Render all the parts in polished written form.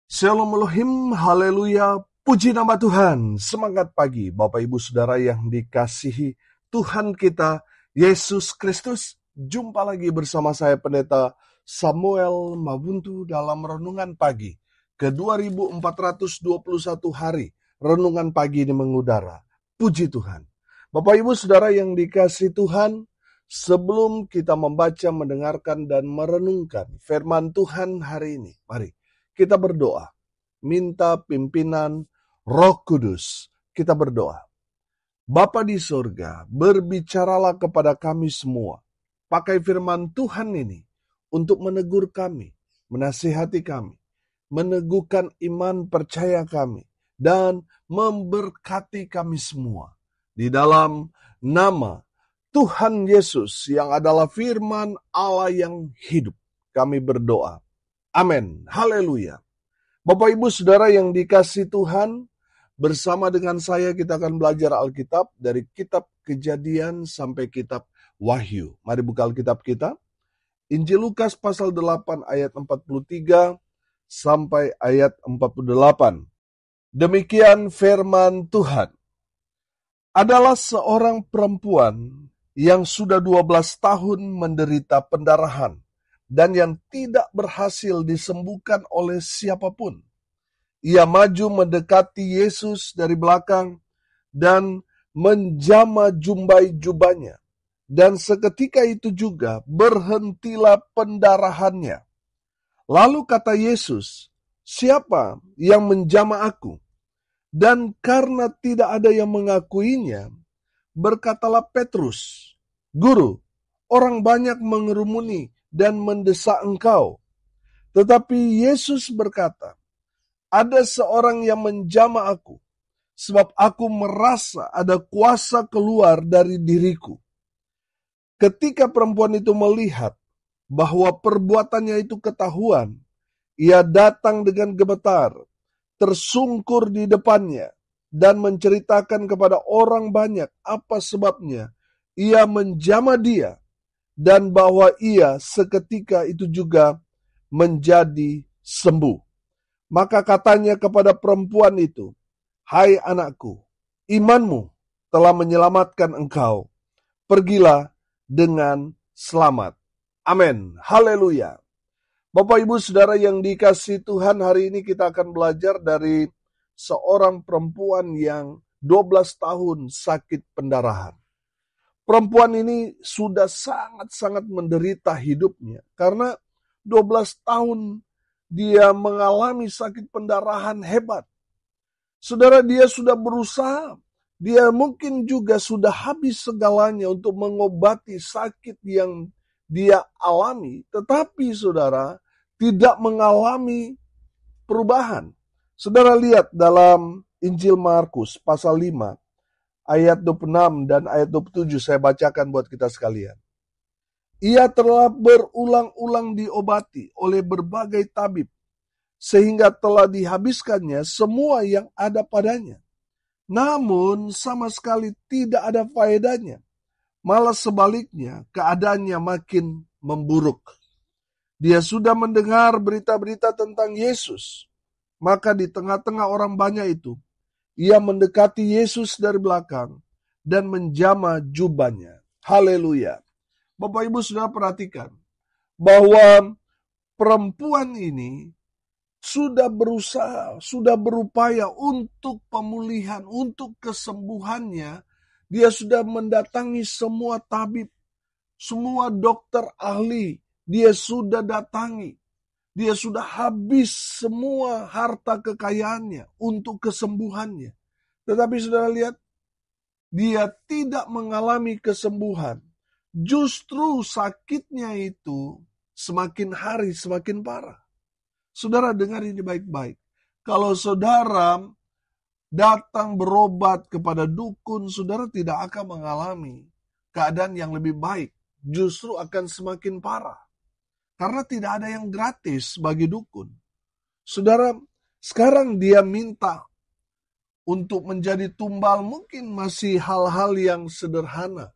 Shalom Elohim, haleluya, puji nama Tuhan. Semangat pagi Bapak Ibu Saudara yang dikasihi Tuhan kita, Yesus Kristus. Jumpa lagi bersama saya Pendeta Samuel Mabuntu dalam Renungan Pagi ke 2421 hari. Renungan Pagi ini mengudara. Puji Tuhan. Bapak Ibu Saudara yang dikasihi Tuhan, sebelum kita membaca, mendengarkan, dan merenungkan firman Tuhan hari ini, mari kita berdoa, minta pimpinan Roh Kudus. Kita berdoa. Bapa di sorga, berbicaralah kepada kami semua. Pakai firman Tuhan ini untuk menegur kami, menasihati kami, meneguhkan iman percaya kami, dan memberkati kami semua. Di dalam nama Tuhan Yesus yang adalah firman Allah yang hidup, kami berdoa. Amin. Haleluya. Bapak Ibu Saudara yang dikasihi Tuhan, bersama dengan saya kita akan belajar Alkitab dari kitab Kejadian sampai kitab Wahyu. Mari buka Alkitab kita. Injil Lukas pasal 8 ayat 43 sampai ayat 48. Demikian firman Tuhan. Adalah seorang perempuan yang sudah 12 tahun menderita pendarahan dan yang tidak berhasil disembuhkan oleh siapapun. Ia maju mendekati Yesus dari belakang dan menjama jumbai jubahnya. Dan seketika itu juga berhentilah pendarahannya. Lalu kata Yesus, "Siapa yang menjama aku?" Dan karena tidak ada yang mengakuinya, berkatalah Petrus, "Guru, orang banyak mengerumuni dan mendesak engkau." Tetapi Yesus berkata, "Ada seorang yang menjama aku, sebab aku merasa ada kuasa keluar dari diriku." Ketika perempuan itu melihat bahwa perbuatannya itu ketahuan, ia datang dengan gemetar, tersungkur di depannya, dan menceritakan kepada orang banyak apa sebabnya ia menjama dia, dan bahwa ia seketika itu juga menjadi sembuh. Maka katanya kepada perempuan itu, "Hai anakku, imanmu telah menyelamatkan engkau. Pergilah dengan selamat." Amin. Haleluya. Bapak Ibu Saudara yang dikasihi Tuhan, hari ini kita akan belajar dari seorang perempuan yang 12 tahun sakit pendarahan. Perempuan ini sudah sangat-sangat menderita hidupnya karena 12 tahun dia mengalami sakit pendarahan hebat. Saudara, dia sudah berusaha, dia mungkin juga sudah habis segalanya untuk mengobati sakit yang dia alami, tetapi saudara tidak mengalami perubahan. Saudara lihat dalam Injil Markus pasal 5 ayat 26 dan ayat 27 saya bacakan buat kita sekalian. Ia telah berulang-ulang diobati oleh berbagai tabib, sehingga telah dihabiskannya semua yang ada padanya. Namun sama sekali tidak ada faedahnya. Malah sebaliknya, keadaannya makin memburuk. Dia sudah mendengar berita-berita tentang Yesus. Maka di tengah-tengah orang banyak itu, ia mendekati Yesus dari belakang dan menjama jubahnya. Haleluya. Bapak Ibu Saudara perhatikan bahwa perempuan ini sudah berusaha, sudah berupaya untuk pemulihan, untuk kesembuhannya. Dia sudah mendatangi semua tabib, semua dokter ahli. Dia sudah datangi. Dia sudah habis semua harta kekayaannya untuk kesembuhannya. Tetapi saudara lihat, dia tidak mengalami kesembuhan. Justru sakitnya itu semakin hari semakin parah. Saudara dengar ini baik-baik. Kalau saudara datang berobat kepada dukun, saudara tidak akan mengalami keadaan yang lebih baik. Justru akan semakin parah. Karena tidak ada yang gratis bagi dukun. Saudara, sekarang dia minta untuk menjadi tumbal, mungkin masih hal-hal yang sederhana.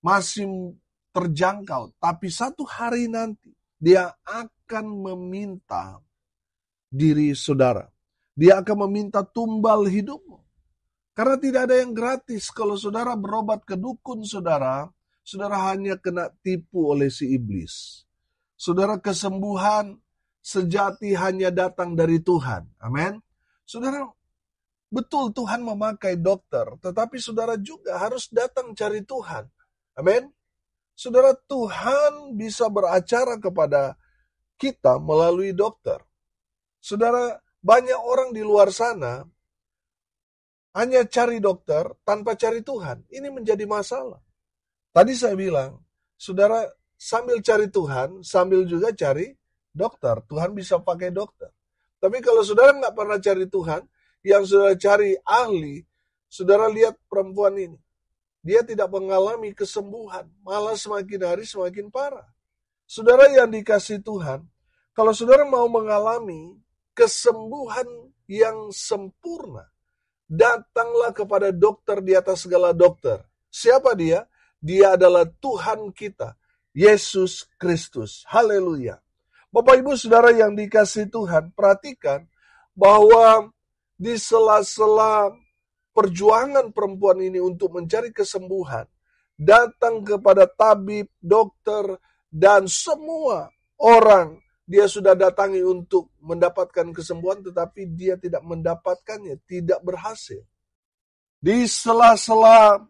Masih terjangkau. Tapi satu hari nanti dia akan meminta diri saudara. Dia akan meminta tumbal hidupmu. Karena tidak ada yang gratis. Kalau saudara berobat ke dukun saudara hanya kena tipu oleh si iblis. Saudara, kesembuhan sejati hanya datang dari Tuhan. Amin. Saudara, betul Tuhan memakai dokter, tetapi saudara juga harus datang cari Tuhan. Amin. Saudara, Tuhan bisa beracara kepada kita melalui dokter. Saudara, banyak orang di luar sana hanya cari dokter tanpa cari Tuhan. Ini menjadi masalah. Tadi saya bilang, saudara sambil cari Tuhan, sambil juga cari dokter. Tuhan bisa pakai dokter. Tapi kalau saudara nggak pernah cari Tuhan, yang saudara cari ahli, saudara lihat perempuan ini. Dia tidak mengalami kesembuhan, malah semakin hari semakin parah. Saudara yang dikasih Tuhan, kalau saudara mau mengalami kesembuhan yang sempurna, datanglah kepada dokter di atas segala dokter. Siapa dia? Dia adalah Tuhan kita, Yesus Kristus. Haleluya. Bapak Ibu Saudara yang dikasih Tuhan, perhatikan bahwa di sela-sela perjuangan perempuan ini untuk mencari kesembuhan, datang kepada tabib, dokter, dan semua orang dia sudah datangi untuk mendapatkan kesembuhan, tetapi dia tidak mendapatkannya, tidak berhasil. Di sela-sela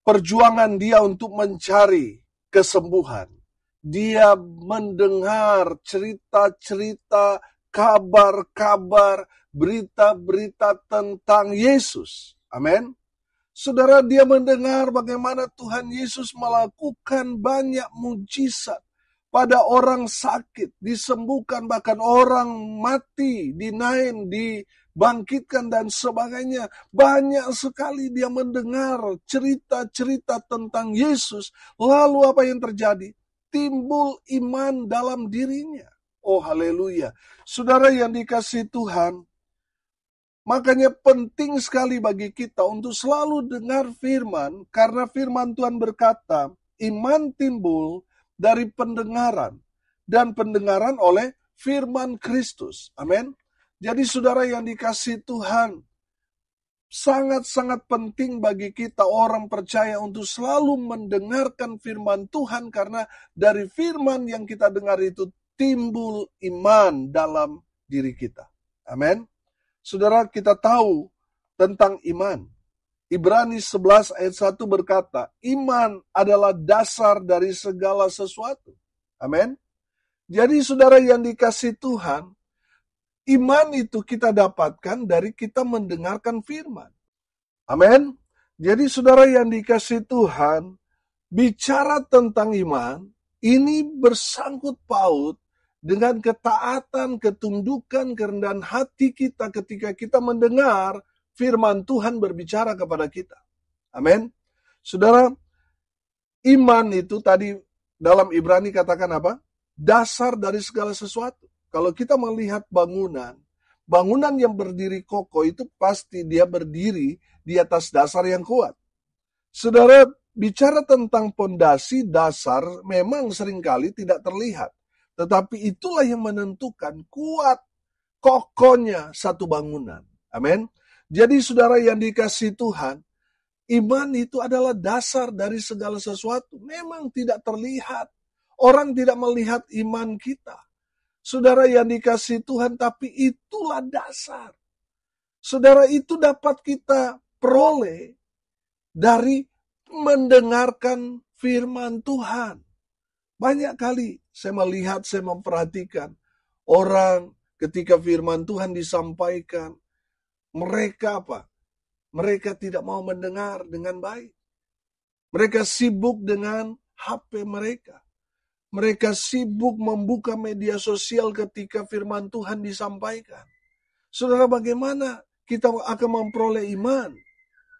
perjuangan dia untuk mencari kesembuhan, dia mendengar cerita-cerita, kabar-kabar, berita-berita tentang Yesus. Amin. Saudara, dia mendengar bagaimana Tuhan Yesus melakukan banyak mujizat pada orang sakit, disembuhkan, bahkan orang mati, dinaik, dibangkitkan, dan sebagainya. Banyak sekali dia mendengar cerita-cerita tentang Yesus. Lalu apa yang terjadi? Timbul iman dalam dirinya. Oh haleluya. Saudara yang dikasih Tuhan, makanya penting sekali bagi kita untuk selalu dengar firman, karena firman Tuhan berkata, iman timbul dari pendengaran, dan pendengaran oleh firman Kristus. Amin. Jadi saudara yang dikasih Tuhan, sangat-sangat penting bagi kita orang percaya untuk selalu mendengarkan firman Tuhan, karena dari firman yang kita dengar itu timbul iman dalam diri kita. Amin. Saudara, kita tahu tentang iman. Ibrani 11 ayat 1 berkata, iman adalah dasar dari segala sesuatu. Amin. Jadi saudara yang dikasih Tuhan, iman itu kita dapatkan dari kita mendengarkan firman. Amin. Jadi saudara yang dikasih Tuhan, bicara tentang iman, ini bersangkut paut dengan ketaatan, ketundukan, kerendahan hati kita ketika kita mendengar firman Tuhan berbicara kepada kita. Amin. Saudara, iman itu tadi dalam Ibrani katakan apa? Dasar dari segala sesuatu. Kalau kita melihat bangunan yang berdiri kokoh itu pasti dia berdiri di atas dasar yang kuat. Saudara, bicara tentang pondasi dasar memang seringkali tidak terlihat. Tetapi itulah yang menentukan kuat kokohnya satu bangunan. Amin. Jadi saudara yang dikasih Tuhan, iman itu adalah dasar dari segala sesuatu. Memang tidak terlihat. Orang tidak melihat iman kita. Saudara yang dikasih Tuhan, tapi itulah dasar. Saudara, itu dapat kita peroleh dari mendengarkan firman Tuhan. Banyak kali saya melihat, saya memperhatikan orang ketika firman Tuhan disampaikan, mereka apa? Mereka tidak mau mendengar dengan baik. Mereka sibuk dengan HP mereka. Mereka sibuk membuka media sosial ketika firman Tuhan disampaikan. Saudara, bagaimana kita akan memperoleh iman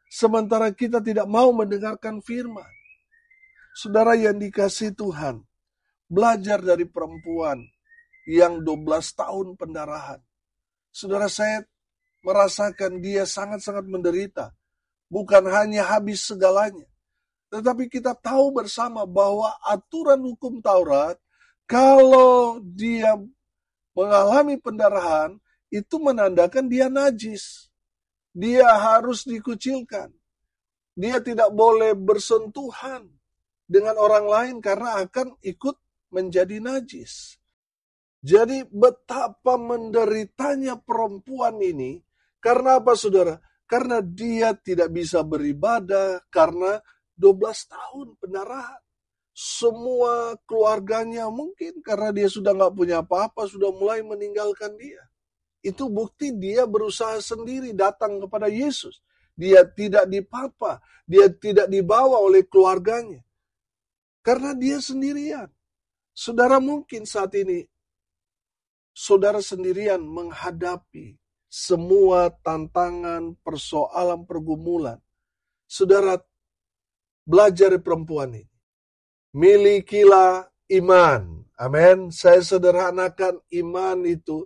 sementara kita tidak mau mendengarkan firman? Saudara yang dikasih Tuhan, belajar dari perempuan yang 12 tahun pendarahan. Saudara, saya merasakan dia sangat-sangat menderita. Bukan hanya habis segalanya. Tetapi kita tahu bersama bahwa aturan hukum Taurat, kalau dia mengalami pendarahan, itu menandakan dia najis. Dia harus dikucilkan. Dia tidak boleh bersentuhan dengan orang lain karena akan ikut menjadi najis. Jadi betapa menderitanya perempuan ini. Karena apa, saudara? Karena dia tidak bisa beribadah karena 12 tahun pendarahan. Semua keluarganya mungkin karena dia sudah nggak punya apa-apa, sudah mulai meninggalkan dia. Itu bukti dia berusaha sendiri datang kepada Yesus. Dia tidak dipapa, dia tidak dibawa oleh keluarganya. Karena dia sendirian. Saudara mungkin saat ini, saudara sendirian menghadapi semua tantangan, persoalan, pergumulan. Saudara belajar dari perempuan ini. Milikilah iman. Amin. Saya sederhanakan iman itu.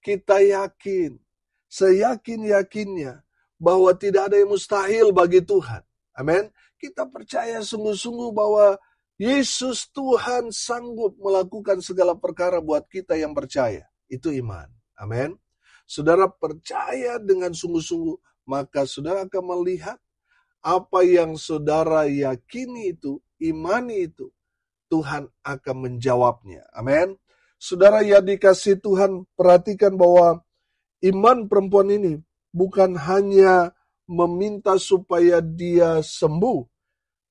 Kita yakin, seyakin-yakinnya bahwa tidak ada yang mustahil bagi Tuhan. Amin. Kita percaya sungguh-sungguh bahwa Yesus Tuhan sanggup melakukan segala perkara buat kita yang percaya. Itu iman. Amin. Saudara percaya dengan sungguh-sungguh, maka saudara akan melihat apa yang saudara yakini itu, imani itu, Tuhan akan menjawabnya. Amin. Saudara yang dikasihi Tuhan, perhatikan bahwa iman perempuan ini bukan hanya meminta supaya dia sembuh,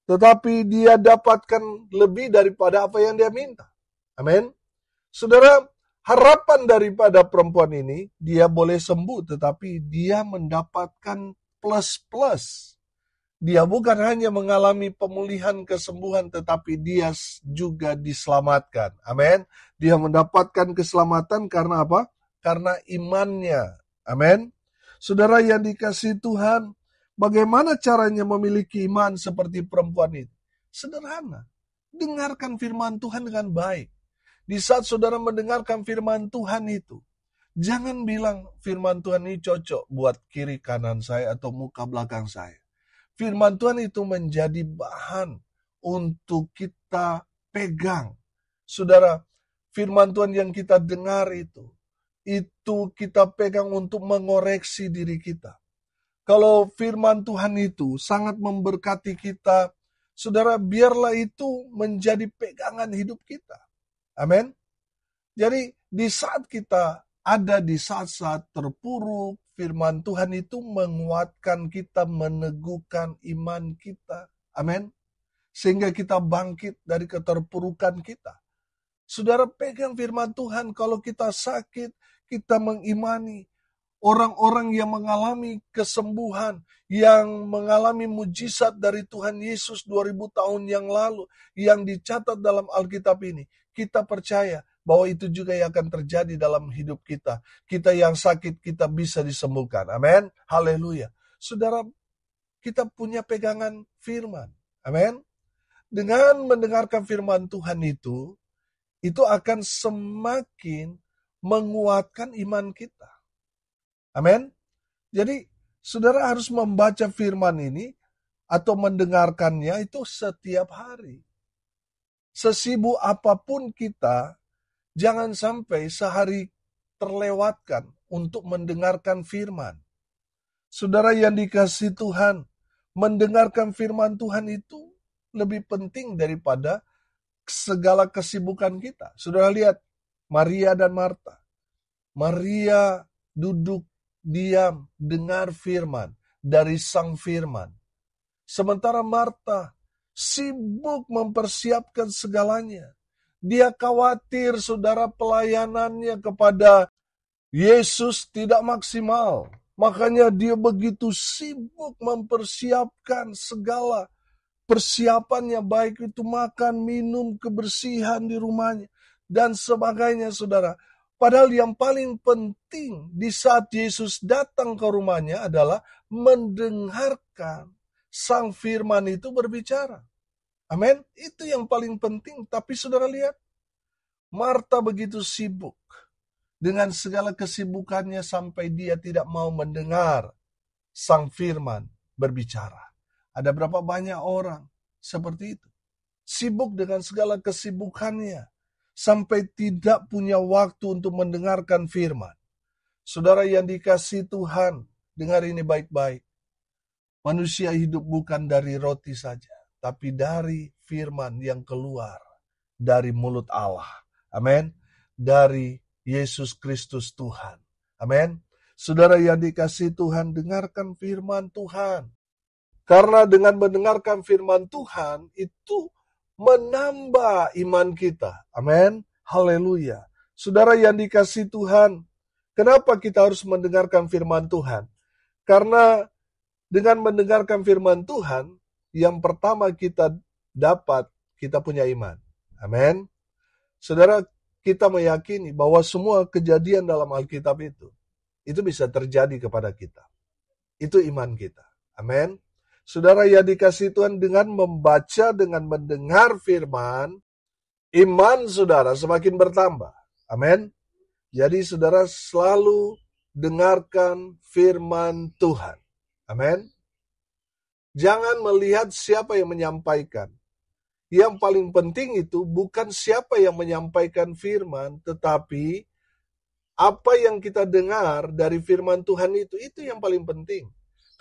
tetapi dia dapatkan lebih daripada apa yang dia minta. Amin. Saudara, harapan daripada perempuan ini, dia boleh sembuh, tetapi dia mendapatkan plus-plus. Dia bukan hanya mengalami pemulihan kesembuhan, tetapi dia juga diselamatkan. Amin. Dia mendapatkan keselamatan karena apa? Karena imannya. Amin. Saudara yang dikasihi Tuhan, bagaimana caranya memiliki iman seperti perempuan itu? Sederhana. Dengarkan firman Tuhan dengan baik. Di saat saudara mendengarkan firman Tuhan itu, jangan bilang firman Tuhan ini cocok buat kiri kanan saya atau muka belakang saya. Firman Tuhan itu menjadi bahan untuk kita pegang. Saudara, firman Tuhan yang kita dengar itu kita pegang untuk mengoreksi diri kita. Kalau firman Tuhan itu sangat memberkati kita, saudara, biarlah itu menjadi pegangan hidup kita. Amin. Jadi di saat kita ada di saat-saat terpuruk, firman Tuhan itu menguatkan kita, meneguhkan iman kita. Amin. Sehingga kita bangkit dari keterpurukan kita. Saudara pegang firman Tuhan, kalau kita sakit, kita mengimani. Orang-orang yang mengalami kesembuhan, yang mengalami mujizat dari Tuhan Yesus 2000 tahun yang lalu, yang dicatat dalam Alkitab ini, kita percaya bahwa itu juga yang akan terjadi dalam hidup kita. Kita yang sakit, kita bisa disembuhkan. Amin. Haleluya. Saudara, kita punya pegangan firman. Amin. Dengan mendengarkan firman Tuhan itu akan semakin menguatkan iman kita. Amin. Jadi, saudara harus membaca firman ini atau mendengarkannya itu setiap hari. Sesibuk apapun kita, jangan sampai sehari terlewatkan untuk mendengarkan firman. Saudara yang dikasihi Tuhan, mendengarkan firman Tuhan itu lebih penting daripada segala kesibukan kita. Saudara lihat, Maria dan Marta. Maria duduk diam, dengar firman dari sang firman. Sementara Marta sibuk mempersiapkan segalanya. Dia khawatir saudara pelayanannya kepada Yesus tidak maksimal. Makanya dia begitu sibuk mempersiapkan segala persiapannya, baik itu makan, minum, kebersihan di rumahnya, dan sebagainya saudara. Padahal yang paling penting di saat Yesus datang ke rumahnya adalah mendengarkan sang firman itu berbicara. Amin. Itu yang paling penting. Tapi saudara lihat, Marta begitu sibuk dengan segala kesibukannya sampai dia tidak mau mendengar sang firman berbicara. Ada berapa banyak orang seperti itu? Sibuk dengan segala kesibukannya. sampai tidak punya waktu untuk mendengarkan firman. Saudara yang dikasihi Tuhan, dengar ini baik-baik. Manusia hidup bukan dari roti saja, tapi dari firman yang keluar dari mulut Allah. Amin. Dari Yesus Kristus Tuhan. Amin. Saudara yang dikasihi Tuhan, dengarkan firman Tuhan. Karena dengan mendengarkan firman Tuhan, itu menambah iman kita. Amin. Haleluya. Saudara yang dikasihi Tuhan, kenapa kita harus mendengarkan firman Tuhan? Karena dengan mendengarkan firman Tuhan, yang pertama kita dapat, kita punya iman. Amin. Saudara, kita meyakini bahwa semua kejadian dalam Alkitab itu bisa terjadi kepada kita. Itu iman kita. Amin. Saudara yang dikasihi Tuhan, dengan membaca, dengan mendengar firman, iman saudara semakin bertambah. Amin. Jadi saudara selalu dengarkan firman Tuhan. Amin. Jangan melihat siapa yang menyampaikan. Yang paling penting itu bukan siapa yang menyampaikan firman, tetapi apa yang kita dengar dari firman Tuhan itu yang paling penting.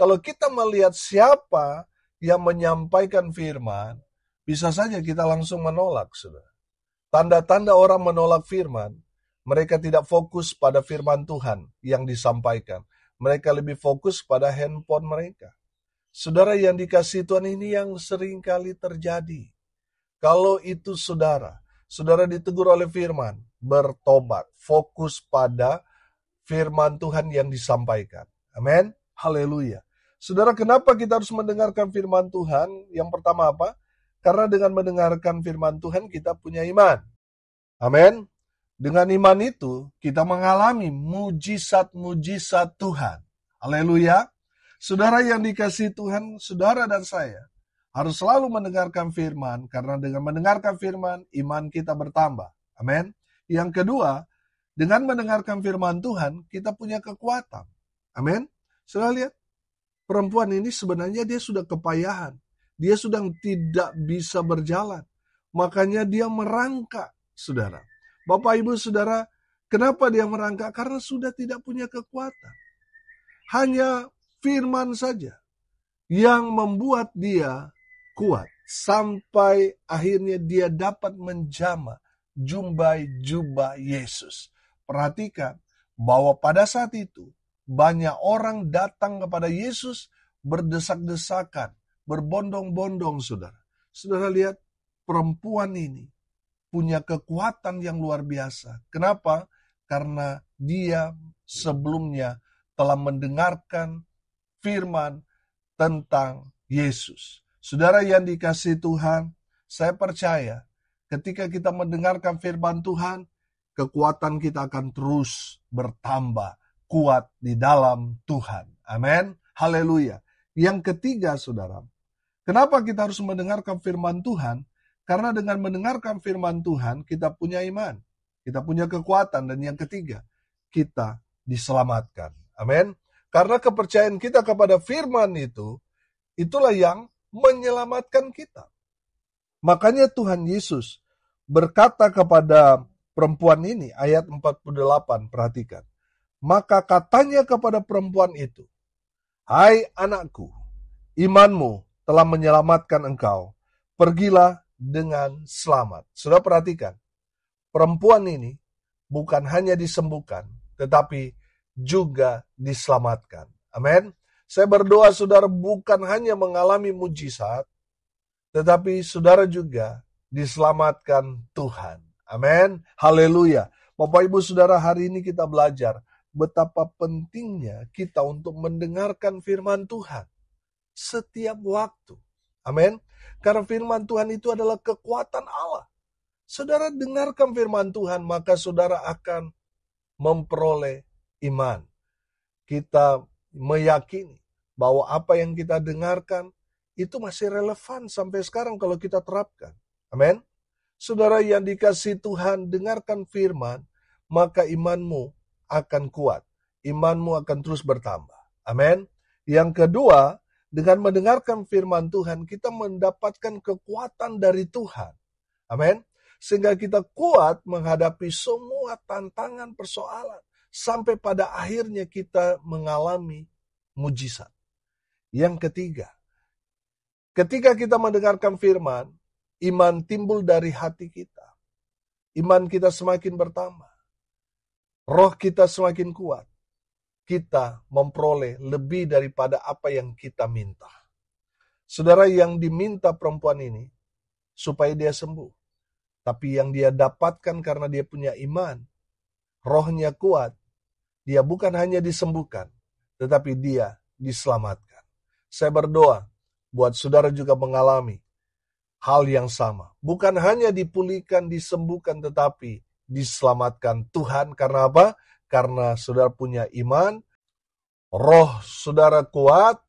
Kalau kita melihat siapa yang menyampaikan firman, bisa saja kita langsung menolak, saudara. Tanda-tanda orang menolak firman, mereka tidak fokus pada firman Tuhan yang disampaikan. Mereka lebih fokus pada handphone mereka. Saudara yang dikasihi Tuhan, ini yang sering kali terjadi. Kalau itu saudara ditegur oleh firman, bertobat, fokus pada firman Tuhan yang disampaikan. Amin. Haleluya. Saudara, kenapa kita harus mendengarkan firman Tuhan? Yang pertama apa? Karena dengan mendengarkan firman Tuhan kita punya iman. Amin. Dengan iman itu kita mengalami mujizat-mujizat Tuhan. Haleluya. Saudara yang dikasihi Tuhan, saudara dan saya harus selalu mendengarkan firman, karena dengan mendengarkan firman, iman kita bertambah. Amin. Yang kedua, dengan mendengarkan firman Tuhan, kita punya kekuatan. Amin. Saudara lihat, perempuan ini sebenarnya dia sudah kepayahan. Dia sudah tidak bisa berjalan. Makanya dia merangkak, saudara. Bapak, Ibu, saudara, kenapa dia merangkak? Karena sudah tidak punya kekuatan. Hanya firman saja yang membuat dia kuat. Sampai akhirnya dia dapat menjamah jubah Yesus. Perhatikan bahwa pada saat itu banyak orang datang kepada Yesus berdesak-desakan, berbondong-bondong, saudara. Saudara lihat, perempuan ini punya kekuatan yang luar biasa. Kenapa? Karena dia sebelumnya telah mendengarkan firman tentang Yesus. Saudara yang dikasihi Tuhan, saya percaya ketika kita mendengarkan firman Tuhan, kekuatan kita akan terus bertambah kuat di dalam Tuhan. Amin. Haleluya. Yang ketiga, saudara, kenapa kita harus mendengarkan firman Tuhan? Karena dengan mendengarkan firman Tuhan, kita punya iman, kita punya kekuatan, dan yang ketiga, kita diselamatkan. Amin. Karena kepercayaan kita kepada firman itulah yang menyelamatkan kita. Makanya Tuhan Yesus berkata kepada perempuan ini, ayat 48, perhatikan. Maka katanya kepada perempuan itu, "Hai anakku, imanmu telah menyelamatkan engkau. Pergilah dengan selamat." Saudara perhatikan, perempuan ini bukan hanya disembuhkan, tetapi juga diselamatkan. Amin. Saya berdoa saudara bukan hanya mengalami mujizat, tetapi saudara juga diselamatkan Tuhan. Amin. Haleluya. Bapak, Ibu, saudara, hari ini kita belajar betapa pentingnya kita untuk mendengarkan firman Tuhan setiap waktu. Amin. Karena firman Tuhan itu adalah kekuatan Allah. Saudara dengarkan firman Tuhan, maka saudara akan memperoleh iman. Kita meyakini bahwa apa yang kita dengarkan itu masih relevan sampai sekarang kalau kita terapkan. Amin. Saudara yang dikasihi Tuhan, dengarkan firman, maka imanmu akan kuat. Imanmu akan terus bertambah. Amin. Yang kedua, dengan mendengarkan firman Tuhan, kita mendapatkan kekuatan dari Tuhan. Amin. sehingga kita kuat menghadapi semua tantangan persoalan, sampai pada akhirnya kita mengalami mujizat. Yang ketiga, ketika kita mendengarkan firman, iman timbul dari hati kita. Iman kita semakin bertambah. Roh kita semakin kuat. Kita memperoleh lebih daripada apa yang kita minta. Saudara, yang diminta perempuan ini supaya dia sembuh. Tapi yang dia dapatkan karena dia punya iman, rohnya kuat, dia bukan hanya disembuhkan, tetapi dia diselamatkan. Saya berdoa buat saudara juga mengalami hal yang sama. Bukan hanya dipulihkan, disembuhkan, tetapi diselamatkan Tuhan. Karena apa? Karena saudara punya iman, roh saudara kuat,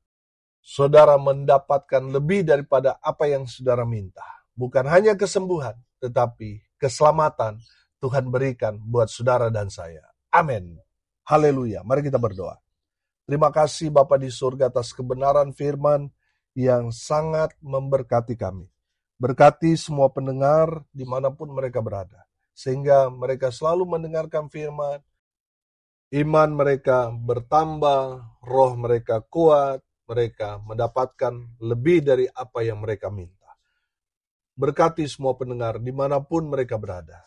saudara mendapatkan lebih daripada apa yang saudara minta. Bukan hanya kesembuhan, tetapi keselamatan Tuhan berikan buat saudara dan saya. Amin. Haleluya. Mari kita berdoa. Terima kasih Bapa di surga atas kebenaran firman yang sangat memberkati kami. Berkati semua pendengar dimanapun mereka berada, sehingga mereka selalu mendengarkan firman, iman mereka bertambah, roh mereka kuat, mereka mendapatkan lebih dari apa yang mereka minta. Berkati semua pendengar dimanapun mereka berada,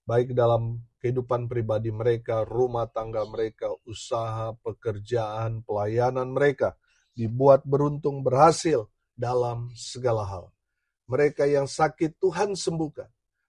baik dalam kehidupan pribadi mereka, rumah tangga mereka, usaha, pekerjaan, pelayanan mereka, dibuat beruntung berhasil dalam segala hal. Mereka yang sakit Tuhan sembuhkan.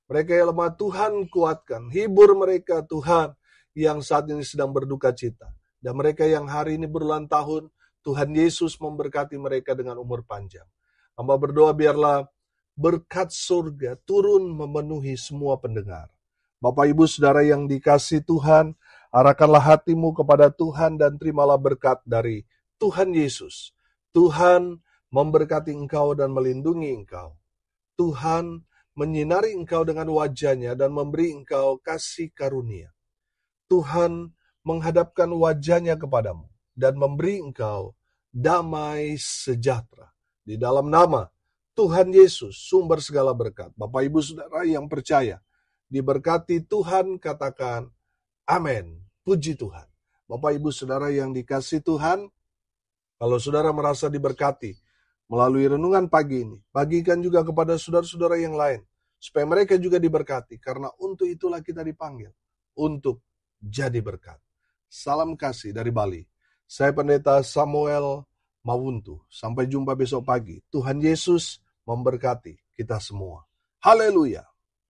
Mereka yang lemah Tuhan kuatkan. Hibur mereka Tuhan yang saat ini sedang berduka cita. Dan mereka yang hari ini berulang tahun, Tuhan Yesus memberkati mereka dengan umur panjang. Hamba berdoa biarlah berkat surga turun memenuhi semua pendengar. Bapak Ibu Saudara yang dikasihi Tuhan, arahkanlah hatimu kepada Tuhan dan terimalah berkat dari Tuhan Yesus. Tuhan memberkati engkau dan melindungi engkau. Tuhan menyinari engkau dengan wajah-Nya dan memberi engkau kasih karunia. Tuhan menghadapkan wajah-Nya kepadamu dan memberi engkau damai sejahtera. Di dalam nama Tuhan Yesus, sumber segala berkat. Bapak Ibu Saudara yang percaya, diberkati Tuhan, katakan amin. Puji Tuhan. Bapak Ibu Saudara yang dikasihi Tuhan, kalau saudara merasa diberkati melalui renungan pagi ini, bagikan juga kepada saudara-saudara yang lain, supaya mereka juga diberkati, karena untuk itulah kita dipanggil, untuk jadi berkat. Salam kasih dari Bali. Saya Pendeta Samuel Mawuntu. Sampai jumpa besok pagi. Tuhan Yesus memberkati kita semua. Haleluya.